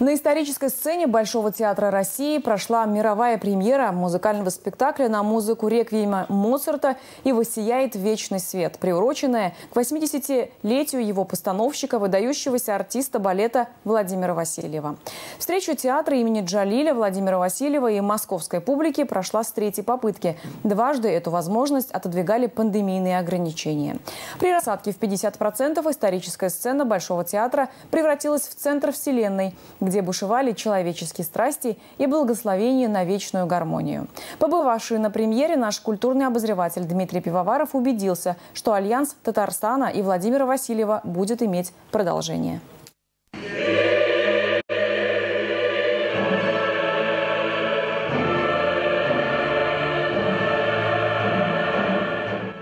На исторической сцене Большого театра России прошла мировая премьера музыкального спектакля на музыку реквиема Моцарта «И воссияет вечный свет», приуроченная к 80-летию его постановщика, выдающегося артиста балета Владимира Васильева. Встреча театра имени Джалиля, Владимира Васильева и московской публики прошла с третьей попытки. Дважды эту возможность отодвигали пандемийные ограничения. При рассадке в 50% историческая сцена Большого театра превратилась в центр вселенной, где бушевали человеческие страсти и благословение на вечную гармонию. Побывавший на премьере наш культурный обозреватель Дмитрий Пивоваров убедился, что альянс Татарстана и Владимира Васильева будет иметь продолжение.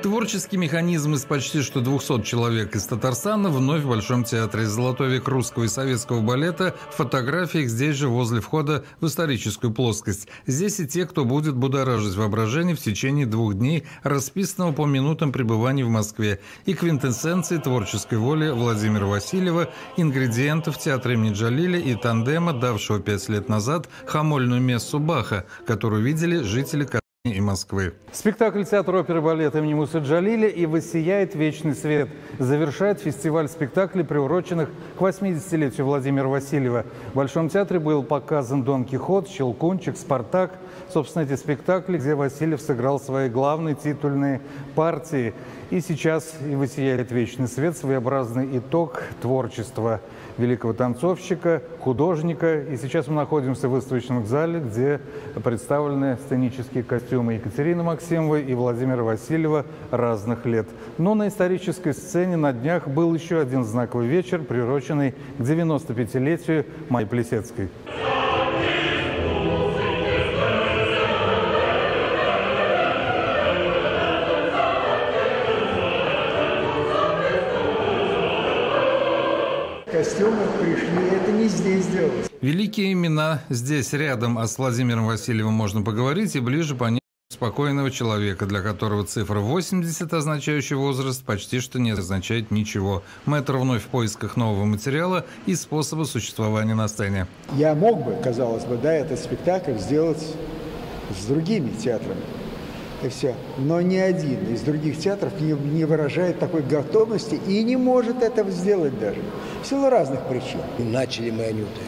Творческий механизм из почти что 200 человек из Татарстана вновь в Большом театре. Золотой век русского и советского балета в фотографиях здесь же, возле входа в историческую плоскость. Здесь и те, кто будет будоражить воображение в течение 2 дней, расписанного по минутам пребывания в Москве, и квинтэссенции творческой воли Владимира Васильева, ингредиентов театра имени Джалиля и тандема, давшего 5 лет назад хамольную мессу Баха, которую видели жители и Москвы. Спектакль театра оперы и балета имени Мусы Джалиля «И воссияет вечный свет» завершает фестиваль спектаклей, приуроченных к 80-летию Владимира Васильева. В Большом театре был показан «Дон Кихот», «Щелкунчик», «Спартак». Собственно, эти спектакли, где Васильев сыграл свои главные титульные партии. И сейчас «И воссияет вечный свет» – своеобразный итог творчества великого танцовщика, художника. И сейчас мы находимся в выставочном зале, где представлены сценические костюмы Екатерины Максимовой и Владимира Васильева разных лет. Но на исторической сцене на днях был еще один знаковый вечер, приуроченный к 95-летию Майи Плисецкой. Костюмы пришли, это не здесь делалось. Великие имена здесь рядом, а с Владимиром Васильевым можно поговорить и ближе понять спокойного человека, для которого цифра 80, означающая возраст, почти что не означает ничего. Мэтр вновь в поисках нового материала и способа существования на сцене. Я мог бы, казалось бы, да, этот спектакль сделать с другими театрами. И все. Но ни один из других театров не выражает такой готовности и не может этого сделать даже. В силу разных причин. Начали мы «Анюты».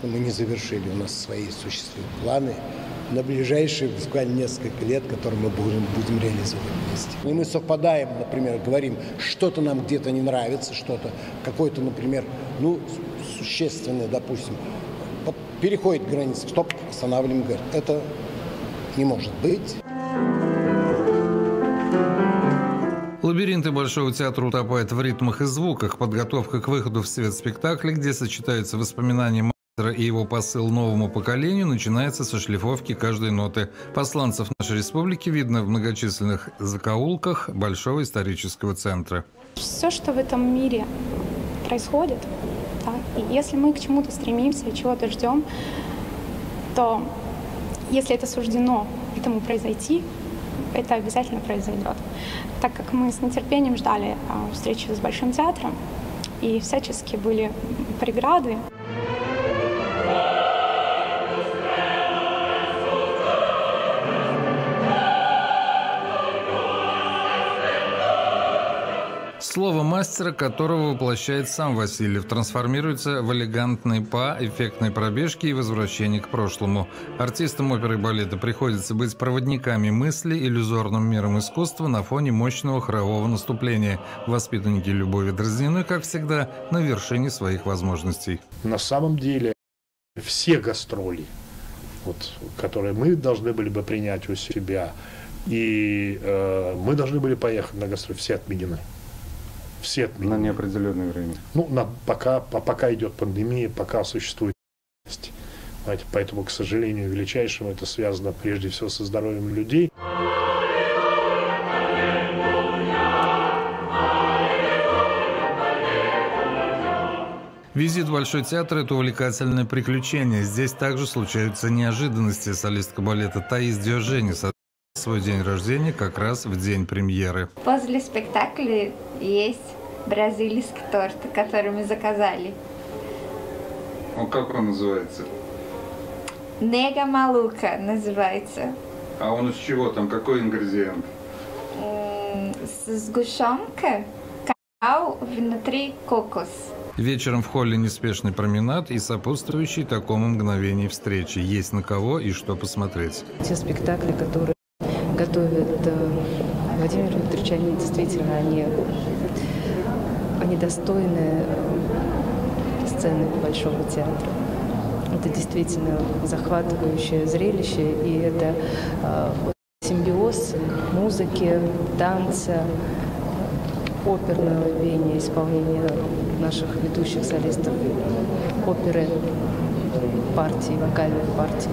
Мы не завершили, у нас свои существуют планы на ближайшие буквально несколько лет, которые мы будем реализовывать вместе. И мы совпадаем, например, говорим, что-то нам где-то не нравится, что-то, какое-то, например, существенное, допустим, переходит границу, стоп, останавливаем, говорит, это не может быть. Лабиринты Большого театра утопают в ритмах и звуках. Подготовка к выходу в свет спектакля, где сочетаются воспоминания мастера и его посыл новому поколению, начинается со шлифовки каждой ноты. Посланцев нашей республики видно в многочисленных закоулках Большого исторического центра. Все, что в этом мире происходит, да, и если мы к чему-то стремимся, чего-то ждем, то если это суждено этому произойти, это обязательно произойдет. Так как мы с нетерпением ждали встречи с Большим театром, и всячески были преграды. Слово мастера, которого воплощает сам Васильев, трансформируется в элегантные па, эффектные пробежки и возвращение к прошлому. Артистам оперы и балета приходится быть проводниками мысли иллюзорным миром искусства на фоне мощного хорового наступления. Воспитанники Любови Дроздиной, как всегда, на вершине своих возможностей. На самом деле все гастроли, которые мы должны были бы принять у себя, и мы должны были поехать на гастроли, все отменены. Все отменены. На неопределенное время. Пока идет пандемия, пока существует. Поэтому, к сожалению, величайшему это связано прежде всего со здоровьем людей. Визит в Большой театр – это увлекательное приключение. Здесь также случаются неожиданности. Солистка балета Таис Диожени свой день рождения как раз в день премьеры. После спектакля есть бразильский торт, который мы заказали. Как он называется? Нега Малука называется. А он из чего там? Какой ингредиент? Сгущенка, какао, внутри кокос. Вечером в холле неспешный променад и сопутствующий такому мгновению встречи. Есть на кого и что посмотреть. Те спектакли, которые готовит Владимир Викторович, они действительно они достойны сцены Большого театра. Это действительно захватывающее зрелище, и это симбиоз музыки, танца, оперного пения, исполнения наших ведущих солистов, оперы, партии, вокальных партий.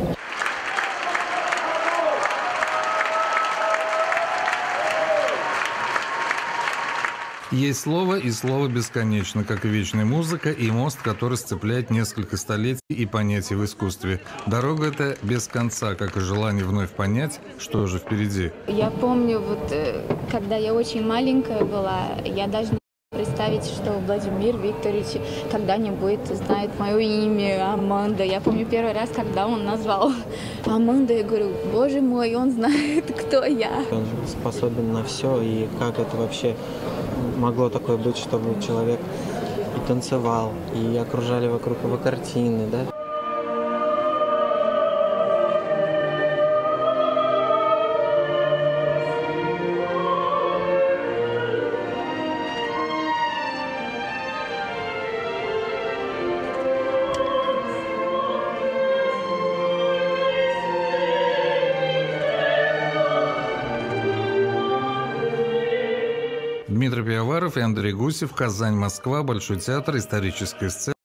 Есть слово, и слово бесконечно, как и вечная музыка, и мост, который сцепляет несколько столетий и понятий в искусстве. Дорога эта без конца, как и желание вновь понять, что же впереди. Я помню, когда я очень маленькая была, я даже не представить, что Владимир Викторович когда-нибудь знает мое имя Аманда. Я помню первый раз, когда он назвал Аманда, я говорю, боже мой, он знает, кто я. Он способен на все, и как это вообще могло такое быть, чтобы человек и танцевал, и окружали вокруг его картины, да? Дмитрий Пивоваров и Андрей Гусев. Казань, Москва. Большой театр. Историческая сцена.